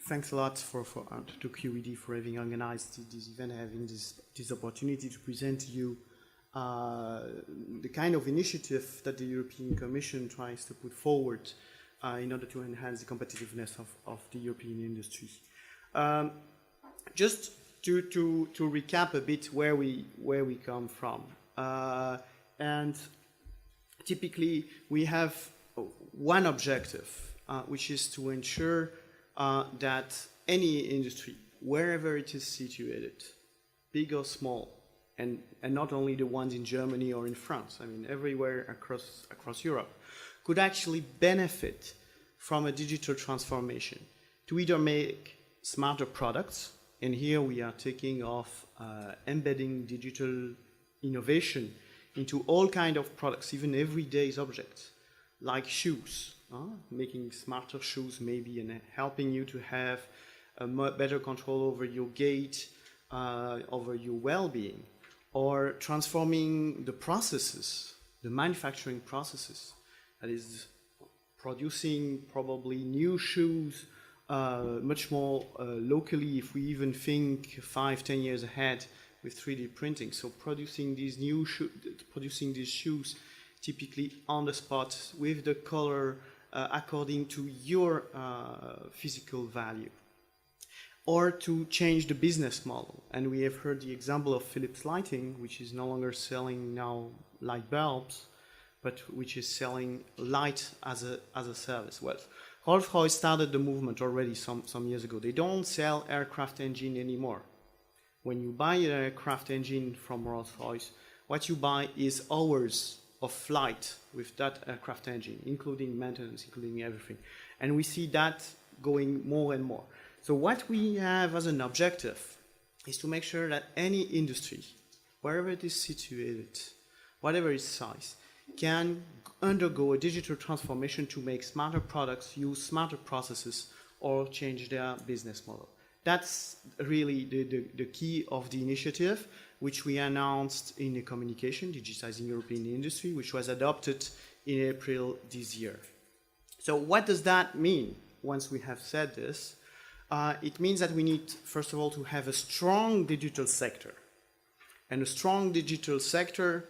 thanks a lot to QED for having organized this event, having this opportunity to present to you the kind of initiative that the European Commission tries to put forward in order to enhance the competitiveness of the European industry. Just to recap a bit where we come from, and typically we have one objective, which is to ensure that any industry, wherever it is situated, big or small, and not only the ones in Germany or in France, I mean everywhere across Europe, could actually benefit from a digital transformation to either make smarter products, and here we are taking off embedding digital innovation into all kinds of products, even everyday objects, like shoes, making smarter shoes maybe, and helping you to have a better control over your gait, over your well-being, or transforming the processes, the manufacturing processes, that is producing probably new shoes much more locally, if we even think 5-10 years ahead with 3D printing. So producing these shoes typically on the spot with the color according to your physical value. Or to change the business model. And we have heard the example of Philips Lighting, which is no longer selling now light bulbs, but which is selling light as a service. Well, Rolls-Royce started the movement already some years ago. They don't sell aircraft engine anymore. When you buy an aircraft engine from Rolls-Royce, what you buy is hours of flight with that aircraft engine, including maintenance, including everything. And we see that going more and more. So what we have as an objective is to make sure that any industry, wherever it is situated, whatever its size, can undergo a digital transformation to make smarter products, use smarter processes, or change their business model. That's really the key of the initiative, which we announced in a communication, Digitizing European Industry, which was adopted in April this year. So what does that mean once we have said this? It means that we need, first of all, to have a strong digital sector. And a strong digital sector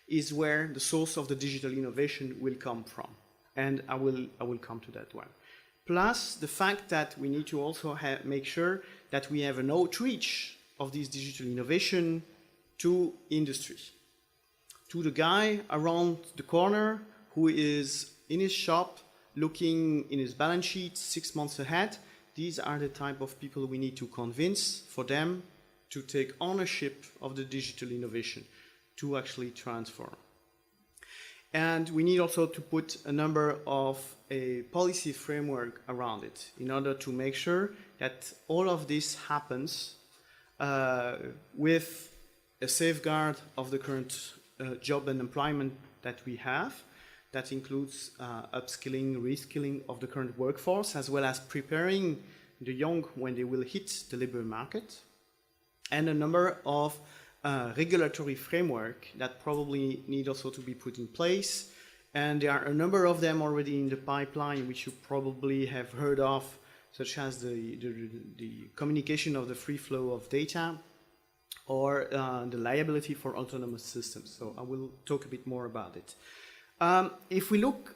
is where the source of the digital innovation will come from. And I will come to that one. Plus, the fact that we need to also make sure that we have an outreach of this digital innovation to industry. To the guy around the corner who is in his shop looking in his balance sheet 6 months ahead. These are the type of people we need to convince for them to take ownership of the digital innovation, to actually transform. And we need also to put a number of a policy framework around it in order to make sure that all of this happens with a safeguard of the current job and employment that we have. That includes upskilling, reskilling of the current workforce, as well as preparing the young when they will hit the labor market, and a number of regulatory framework that probably need also to be put in place. And there are a number of them already in the pipeline, which you probably have heard of, such as the communication of the free flow of data, or the liability for autonomous systems. So I will talk a bit more about it. If we look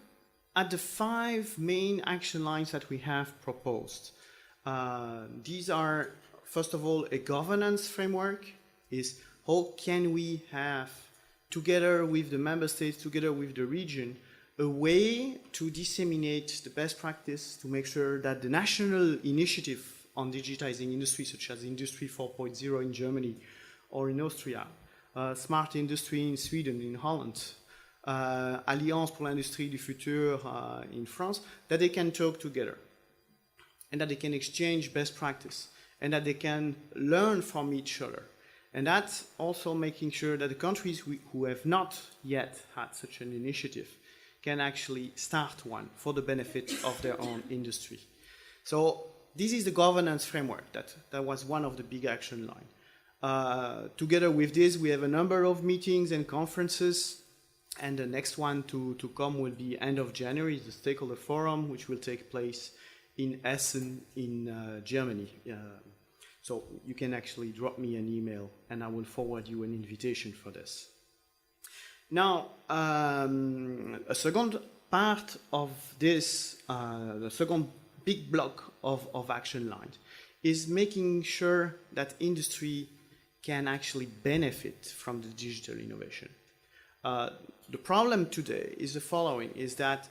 at the 5 main action lines that we have proposed, these are, first of all, a governance framework. Is how can we have, together with the member states, together with the region, a way to disseminate the best practice to make sure that the national initiative on digitizing industry, such as Industry 4.0 in Germany or in Austria, Smart Industry in Sweden, in Holland, Alliance pour l'Industrie du Futur in France, that they can talk together and that they can exchange best practice and that they can learn from each other. And that's also making sure that the countries who have not yet had such an initiative can actually start one for the benefit of their own industry. So this is the governance framework. That was one of the big action lines. Together with this, we have a number of meetings and conferences, and the next one to come will be end of January, the Stakeholder Forum, which will take place in Essen in Germany. So you can actually drop me an email and I will forward you an invitation for this. Now, a second part of this, the second big block of action lines is making sure that industry can actually benefit from the digital innovation. The problem today is the following, is that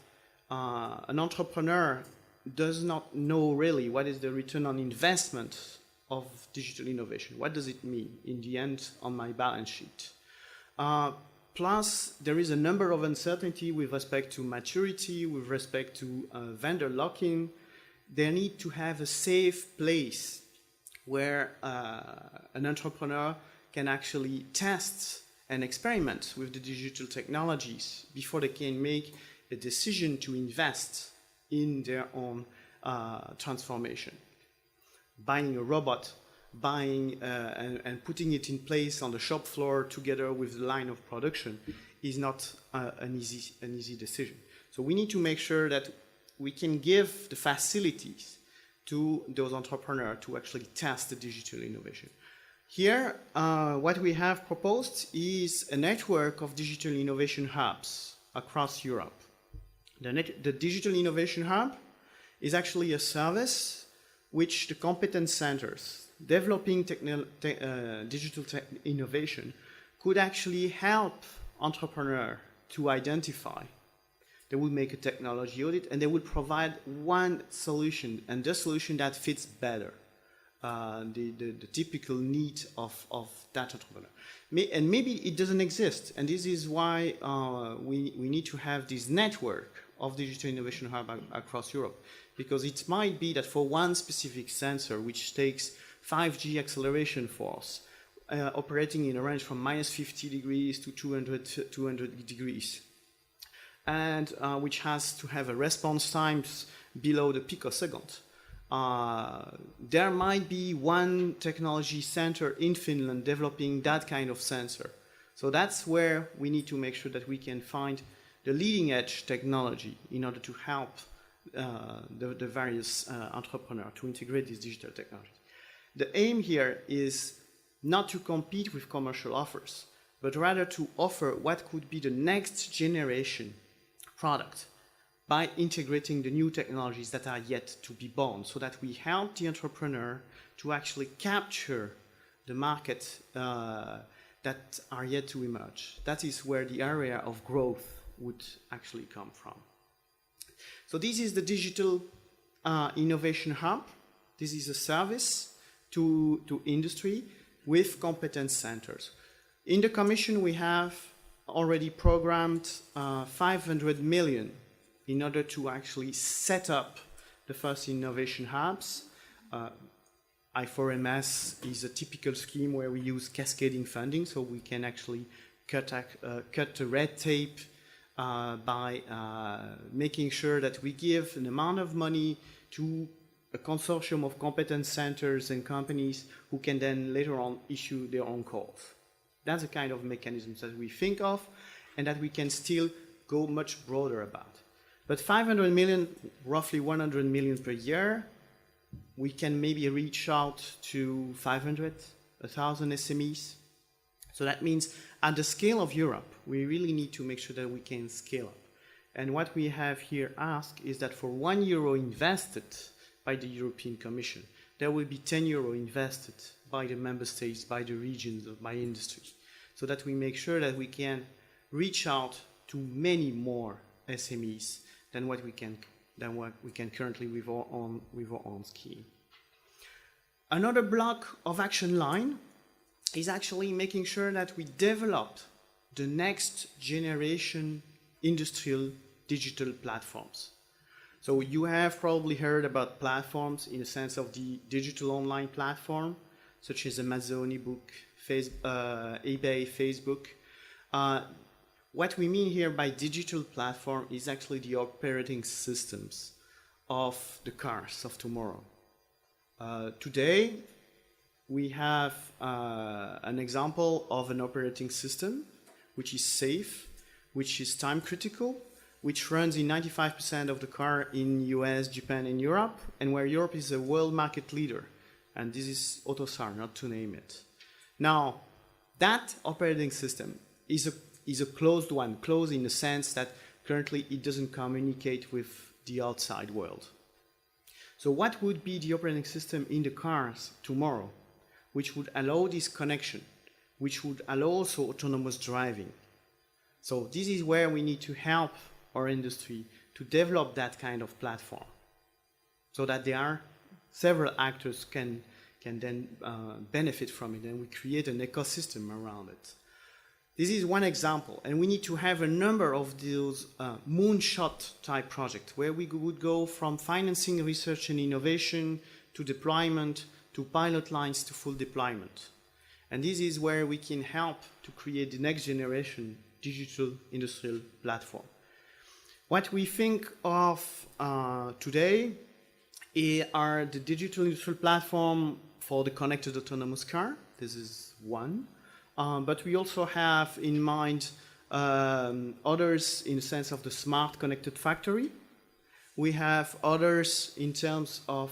an entrepreneur does not know really what is the return on investment of digital innovation. What does it mean in the end on my balance sheet? Plus, there is a number of uncertainty with respect to maturity, with respect to vendor lock-in. They need to have a safe place where an entrepreneur can actually test and experiment with the digital technologies before they can make a decision to invest in their own transformation. Buying a robot, buying and putting it in place on the shop floor together with the line of production is not an easy decision. So we need to make sure that we can give the facilities to those entrepreneurs to actually test the digital innovation. Here, what we have proposed is a network of digital innovation hubs across Europe. The Digital Innovation Hub is actually a service which the competence centers developing digital innovation could actually help entrepreneurs to identify. They would make a technology audit and they would provide one solution, and the solution that fits better the typical need of that entrepreneur. And maybe it doesn't exist, and this is why we need to have this network of digital innovation hub across Europe, because it might be that for one specific sensor which takes 5G acceleration force, operating in a range from minus 50 degrees to 200 degrees, and which has to have a response times below the picosecond. There might be one technology center in Finland developing that kind of sensor. So that's where we need to make sure that we can find the leading edge technology in order to help the various entrepreneurs to integrate this digital technology. The aim here is not to compete with commercial offers, but rather to offer what could be the next generation product by integrating the new technologies that are yet to be born, so that we help the entrepreneur to actually capture the market that are yet to emerge. That is where the area of growth would actually come from. So this is the Digital Innovation Hub. This is a service to industry with competence centers. In the Commission, we have already programmed 500 million in order to actually set up the first innovation hubs. I4MS is a typical scheme where we use cascading funding, so we can actually cut the red tape by making sure that we give an amount of money to a consortium of competence centers and companies who can then later on issue their own calls. That's the kind of mechanisms that we think of and that we can still go much broader about. But 500 million, roughly 100 million per year, we can maybe reach out to 500, 1,000 SMEs. So that means at the scale of Europe, we really need to make sure that we can scale up. And what we have here asked is that for €1 invested by the European Commission, there will be €10 invested by the member states, by the regions, by industry, so that we make sure that we can reach out to many more SMEs than what we can currently with our own scheme. Another block of action line is actually making sure that we develop the next generation industrial digital platforms. So you have probably heard about platforms in the sense of the digital online platform, such as Amazon, eBook, eBay, Facebook. What we mean here by digital platform is actually the operating systems of the cars of tomorrow. Today, we have an example of an operating system which is safe, which is time critical, which runs in 95% of the car in US, Japan, and Europe, and where Europe is a world market leader. And this is AutoSAR, not to name it. Now, that operating system is a closed one, closed in the sense that currently it doesn't communicate with the outside world. So what would be the operating system in the cars tomorrow, which would allow this connection, which would allow also autonomous driving? So this is where we need to help our industry to develop that kind of platform, so that there are several actors can then benefit from it, and we create an ecosystem around it. This is one example, and we need to have a number of those moonshot type projects where we would go from financing research and innovation to deployment to pilot lines to full deployment. And this is where we can help to create the next generation digital industrial platform. What we think of today are the digital industrial platform for the connected autonomous car. This is one. But we also have in mind others in the sense of the smart connected factory. We have others in terms of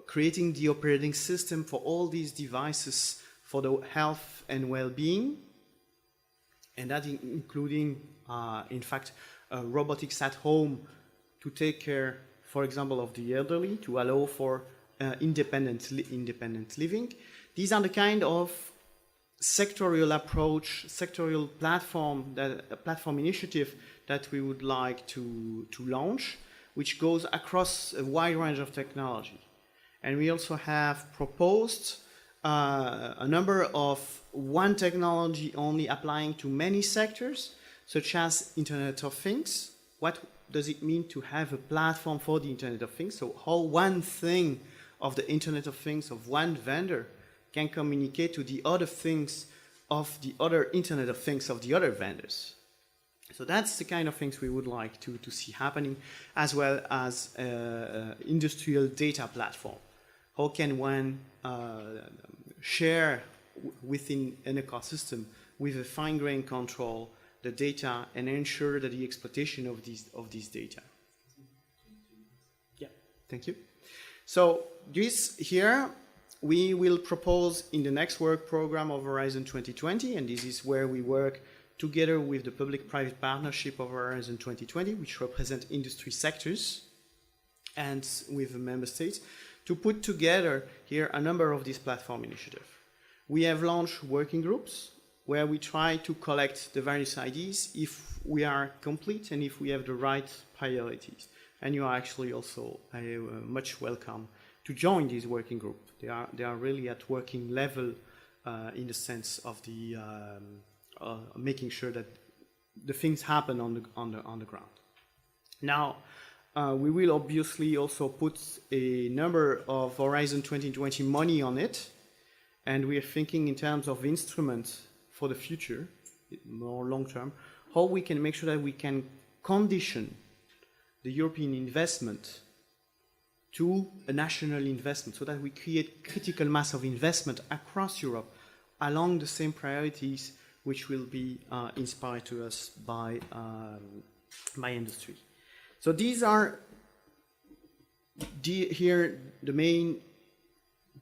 creating the operating system for all these devices for the health and well-being, and that including, in fact, robotics at home to take care, for example, of the elderly, to allow for independent living. These are the kind of sectorial approach, sectorial platform initiative that we would like to launch, which goes across a wide range of technology. And we also have proposed a number of one technology only applying to many sectors, such as Internet of Things. What does it mean to have a platform for the Internet of Things? So how one thing of the Internet of Things of one vendor can communicate to the other things of the other Internet of Things of the other vendors. So that's the kind of things we would like to see happening, as well as industrial data platform. How can one share within an ecosystem with a fine-grained control the data and ensure that the exploitation of these data? Yeah, thank you. So this here, we will propose in the next work program of Horizon 2020, and this is where we work together with the public-private partnership of Horizon 2020, which represent industry sectors, and with the member states, to put together here a number of these platform initiatives. We have launched working groups where we try to collect the various ideas if we are complete and if we have the right priorities. And you are actually also much welcome to join this working group. They are really at working level in the sense of the making sure that the things happen on the ground. Now, we will obviously also put a number of Horizon 2020 money on it, and we are thinking in terms of instruments for the future, more long term, how we can make sure that we can condition the European investment to a national investment, so that we create critical mass of investment across Europe along the same priorities which will be inspired to us by industry. So these are here the main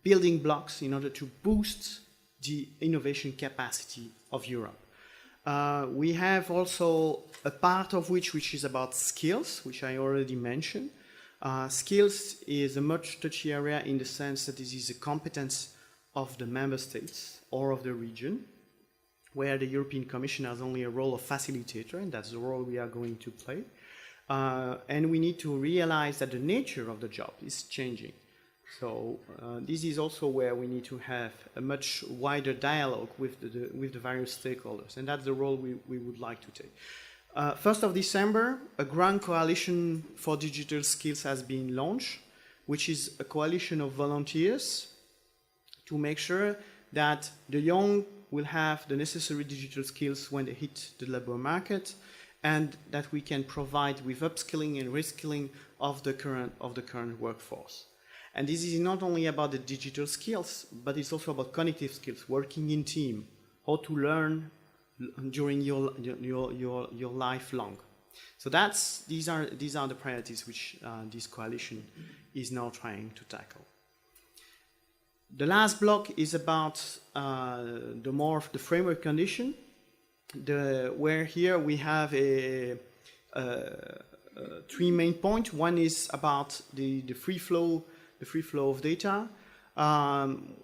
building blocks in order to boost the innovation capacity of Europe. We have also a part of which is about skills, which I already mentioned. Skills is a much touchy area in the sense that this is a competence of the member states or of the region, where the European Commission has only a role of facilitator, and that's the role we are going to play. And we need to realize that the nature of the job is changing. So this is also where we need to have a much wider dialogue with the various stakeholders, and that's the role we would like to take. 1st of December, a grand coalition for digital skills has been launched, which is a coalition of volunteers to make sure that the young will have the necessary digital skills when they hit the labor market, and that we can provide with upskilling and reskilling of the current workforce. And this is not only about the digital skills, but it's also about cognitive skills, working in team, how to learn during your life long. So these are the priorities which this coalition is now trying to tackle. The last block is about the framework condition, where here we have three main points. One is about the free flow of data,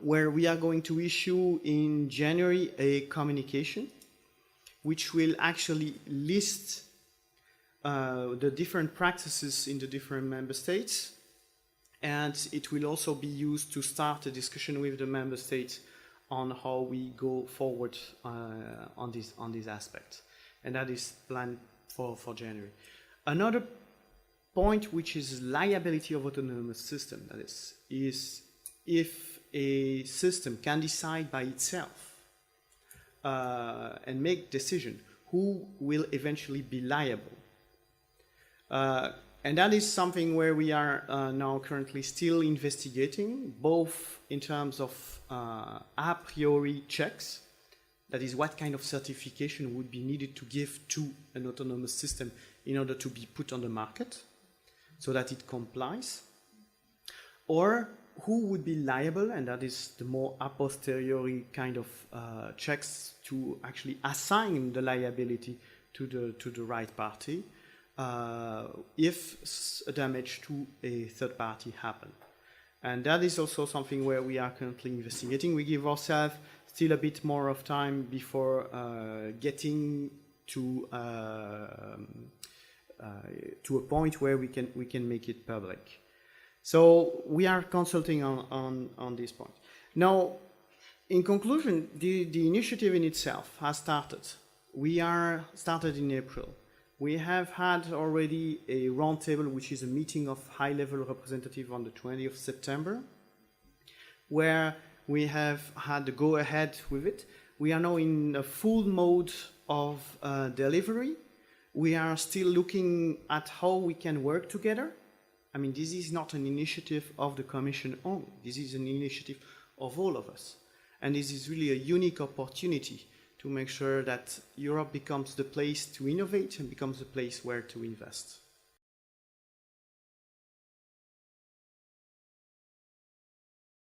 where we are going to issue in January a communication which will actually list the different practices in the different member states, and it will also be used to start a discussion with the member states on how we go forward on this aspect, and that is planned for January. Another point, which is liability of autonomous system, that is if a system can decide by itself and make decision, who will eventually be liable? And that is something where we are now currently still investigating, both in terms of a priori checks, that is what kind of certification would be needed to give to an autonomous system in order to be put on the market, so that it complies, or who would be liable, and that is the more a posteriori kind of checks to actually assign the liability to the right party if a damage to a third party happen. And that is also something where we are currently investigating. We give ourselves still a bit more of time before getting to a point where we can make it public. So we are consulting on this point. Now, in conclusion, the initiative in itself has started. We are started in April. We have had already a roundtable, which is a meeting of high-level representatives on the 20th of September, where we have had the go-ahead with it. We are now in a full mode of delivery. We are still looking at how we can work together. I mean, this is not an initiative of the Commission only. This is an initiative of all of us. And this is really a unique opportunity to make sure that Europe becomes the place to innovate and becomes the place where to invest.